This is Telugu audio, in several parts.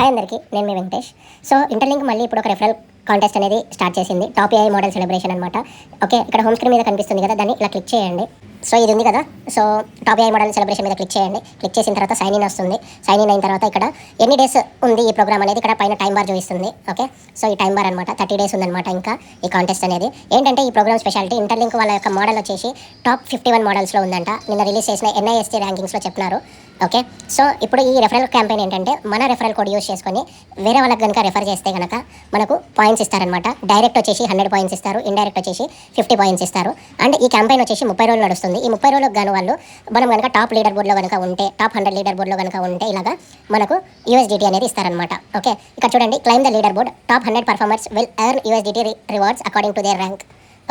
హాయ్ అందరికీ, నేను మీ వెంకటేష్. సో ఇంటర్లింక్ మళ్ళీ ఇప్పుడు ఒక రెఫరల్ కాంటెస్ట్ అనేది స్టార్ట్ చేసింది. టాప్ ఏఐ మోడల్ సెలబ్రేషన్ అనమాట. ఓకే, ఇక్కడ హోమ్ స్క్రీన్ మీద కనిపిస్తుంది కదా, దాన్ని ఇలా క్లిక్ చేయండి. సో ఇది ఉంది కదా, so top AI model celebration మీద క్లిక్ చేయండి. క్లిక్ చేసిన తర్వాత సైన్ ఇన్ వస్తుంది. సైన్ ఇన్ అయిన తర్వాత ఇక్కడ ఎన్ని డేస్ ఉంది ఈ ప్రోగ్రామ్ అనేది ఇక్కడ పైన టైం బార్ చూపిస్తుంది. ఓకే, సో ఈ టైం బార్ అనమాట 30 డేస్ ఉందన్నమాట. ఇంకా ఈ కాంటెస్ట్ అనేది ఏంటంటే ఈ ప్రోగ్రామ్ స్పెషాలిటీ ఇంటర్లింక్ వాళ్ళ యొక్క మోడల్ వచ్చేసి టాప్ 51 మోడల్స్లో ఉందంట. నిన్న రిలీజ్ చేసిన NIST ర్యాంకింగ్స్లో చెప్పినారు. ఓకే, సో ఇప్పుడు ఈ రెఫరల్ క్యాంపెయిన్ ఏంటంటే మన రెఫరల్ కోడ్ యూస్ చేసుకొని వేరే వాళ్ళకి కనుక రెఫర్ చేస్తే కనుక మనకు పాయింట్స్ ఇస్తారనమాట. డైరెక్ట్ వచ్చేసి 100 పాయింట్స్ ఇస్తారు, ఇండైరెక్ట్ వచ్చేసి 50 పాయింట్స్ ఇస్తారు. అండ్ ఈ క్యాంపెయిన్ వచ్చేసి 30 రోజులు నడుస్తుంది. ఈ 30 రోజులకు గాను వాళ్ళు మనం కనుక టాప్ లీడర్ బోర్డ్లో కనుక ఉంటే, టాప్ 100 లీడర్ బోర్డ్లో కనుక ఉంటే ఇలాగా మనకు USDT అనేది ఇస్తారనమాట. ఓకే, ఇక్కడ చూడండి, claim the leader board, top 100 performers will earn USDT rewards according to their rank.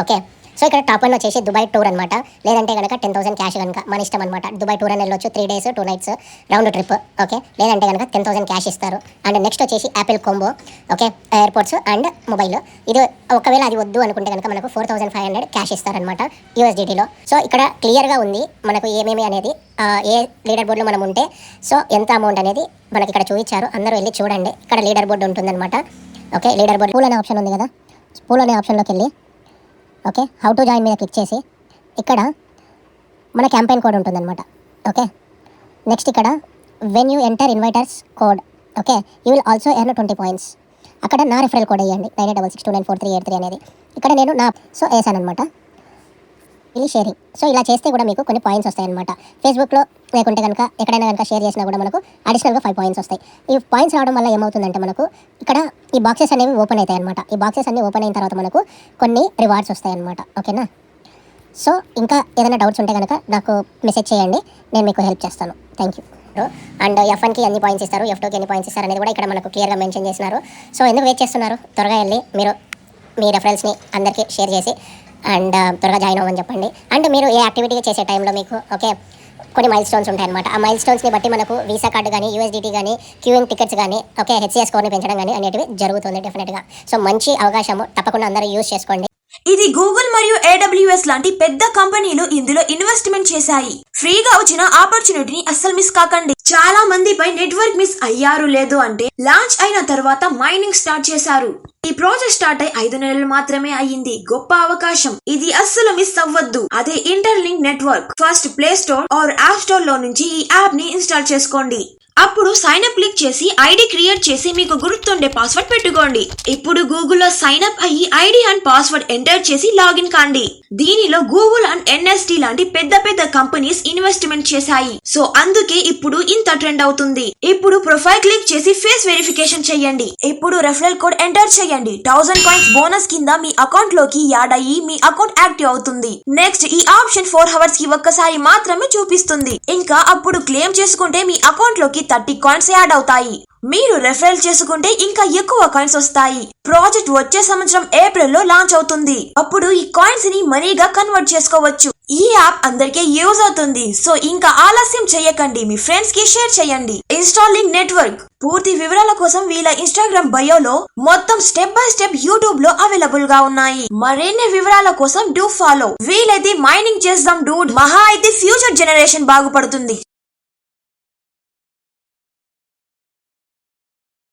Okay, so ఇక్కడ టాప్ 1 వచ్చేసి దుబాయ్ టూర్ అనమాట. లేదంటే కనుక 10,000 క్యాష్ కనుక మన ఇష్టం అనమాట. దుబాయ్ టూర్ అని వెళ్ళొచ్చు, 3 days 2 nights round trip. Okay, లేదంటే కనుక 10,000 క్యాష్ ఇస్తారు. అండ్ నెక్స్ట్ వచ్చేసి Apple combo. Okay, airports and mobile. ఇది ఒకవేళ అది వద్దు అనుకుంటే కనుక మనకు 4,500 క్యాష్ ఇస్తారనమాట USDTలో. సో ఇక్కడ క్లియర్గా ఉంది మనకు ఏమేమి అనేది, ఏ లీడర్ బోర్డులో మనం ఉంటే సో ఎంత అమౌంట్ అనేది మనకి ఇక్కడ చూపించారు. అందరూ వెళ్ళి చూడండి, ఇక్కడ లీడర్ బోర్డు ఉంటుందన్నమాట. ఓకే, లీడర్ బోర్డు పూల్ అనే ఆప్షన్ ఉంది కదా, పూల్ అనే ఆప్షన్లోకి వెళ్ళి ఓకే హౌ టు జాయిన్ మీద క్లిక్ చేసి ఇక్కడ మన క్యాంపెయిన్ కోడ్ ఉంటుందన్నమాట. ఓకే, నెక్స్ట్ ఇక్కడ when you enter inviter's code, okay you will also earn 20 points. అక్కడ నా రెఫరల్ కోడ్ వేయండి 9866294383 అనేది. ఇక్కడ నేను నా సో వేసాను అనమాట. ఇది షేరింగ్. సో ఇలా చేస్తే కూడా మీకు కొన్ని పాయింట్స్ వస్తాయన్నమాట. ఫేస్బుక్లో లేకుంటే కనుక ఎక్కడైనా కనుక షేర్ చేసినా కూడా మనకు అడిషనల్గా 5 పాయింట్స్ వస్తాయి. ఈ పాయింట్స్ రావడం వల్ల ఏమవుతుందంటే మనకు ఇక్కడ ఈ బాక్సెస్ అనేవి ఓపెన్ అవుతాయి అనమాట. ఈ బాక్సెస్ అన్ని ఓపెన్ అయిన తర్వాత మనకు కొన్ని రివార్డ్స్ వస్తాయి అనమాట. ఓకేనా, సో ఇంకా ఏదైనా డౌట్స్ ఉంటే కనుక నాకు మెసేజ్ చేయండి, నేను మీకు హెల్ప్ చేస్తాను. Thank you. అండ్ F1కి ఎన్ని పాయింట్స్ ఇస్తారు, F2కి ఎన్ని పాయింట్స్ ఇస్తారు అనేది కూడా ఇక్కడ మనకు క్లియర్గా మెన్షన్ చేస్తున్నారు. సో ఎందుకు వెయిట్ చేస్తున్నారు, త్వరగా వెళ్ళి మీరు మీ రెఫరెన్స్ని అందరికీ షేర్ చేసి అండ్ త్వరగా జాయిన్ అవ్వమని చెప్పండి. అండ్ మీరు ఏ యాక్టివిటీ చేసే టైంలో మీకు ఓకే కొన్ని మైల్ స్టోన్స్ ఉంటాయన్నమాట. ఆ మైల్ స్టోన్స్ని బట్టి మనకు వీసా కార్డు కానీ, USDT కానీ, క్యూయింగ్ టికెట్స్ కానీ, ఓకే HCS స్కోర్ని పెంచడం కానీ అనేటివి జరుగుతుంది డెఫినెట్గా. సో మంచి అవకాశము, తప్పకుండా అందరూ యూజ్ చేసుకోండి. ఇది గూగుల్ మరియు AWS లాంటి పెద్ద కంపెనీలు ఇందులో ఇన్వెస్ట్మెంట్ చేశాయి. ఫ్రీగా వచ్చిన ఆపర్చునిటీని అస్సలు మిస్ కాకండి. చాలా మందిపై నెట్వర్క్ మిస్ అయ్యారు, లేదు అంటే లాంచ్ అయిన తర్వాత మైనింగ్ స్టార్ట్ చేశారు. ఈ ప్రాజెక్ట్ స్టార్ట్ అయి 5 నెలలు మాత్రమే అయ్యింది. గొప్ప అవకాశం ఇది, అస్సలు మిస్ అవ్వద్దు. అదే interlink network. First play store or app store లో నుంచి ఈ యాప్ ని ఇన్స్టాల్ చేసుకోండి. అప్పుడు సైన్ అప్ క్లిక్ చేసి ఐడి క్రియేట్ చేసి మీకు గుర్తుండే పాస్వర్డ్ పెట్టుకోండి. ఇప్పుడు గూగుల్లో సైన్ అప్ అయ్యి ఐడి అండ్ పాస్వర్డ్ ఎంటర్ చేసి లాగిన్ కాండి. దీనిలో గూగుల్ అండ్ NST లాంటి పెద్ద పెద్ద కంపెనీస్ ఇన్వెస్ట్మెంట్ చేశాయి. సో అందుకే ఇప్పుడు ఇంత ట్రెండ్ అవుతుంది. ఇప్పుడు ప్రొఫైల్ క్లిక్ చేసి ఫేస్ వెరిఫికేషన్ చేయండి. ఇప్పుడు రెఫరల్ కోడ్ ఎంటర్ చేయండి. 1000 కాయిన్స్ బోనస్ కింద మీ అకౌంట్ లోకి యాడ్ అయ్యి మీ అకౌంట్ యాక్టివ్ అవుతుంది. నెక్స్ట్ ఈ ఆప్షన్ 4 hours కి ఒక్కసారి మాత్రమే చూపిస్తుంది. ఇంకా అప్పుడు క్లెయిమ్ చేసుకుంటే మీ అకౌంట్ లోకి 30 కాయిన్స్ యాడ్ అవుతాయి. మీరు రెఫరల్ చేసుకుంటే ఇంకా ఎక్కువ కాయిన్స్ వస్తాయి. ప్రాజెక్ట్ వచ్చే సంవత్సరం ఏప్రిల్ లో లాంచ్ అవుతుంది. అప్పుడు ఈ కాయిన్స్ ని మనీగా కన్వర్ట్ చేసుకోవచ్చు. ఈ యాప్ అందరికీ యూజ్ అవుతుంది. సో ఇంకా ఆలస్యం చేయకండి, మీ ఫ్రెండ్స్ కి షేర్ చేయండి. ఇన్స్టాలింగ్ నెట్వర్క్ పూర్తి వివరాల కోసం వీళ్ళ ఇన్స్టాగ్రామ్ బయోలో మొత్తం స్టెప్ బై స్టెప్ యూట్యూబ్ లో అవైలబుల్ గా ఉన్నాయి. మరిన్ని వివరాల కోసం డూ ఫాలో. వీలైతే మైనింగ్ చేద్దాం డూడ్, మహా అయితే ఫ్యూచర్ జనరేషన్ బాగుపడుతుంది.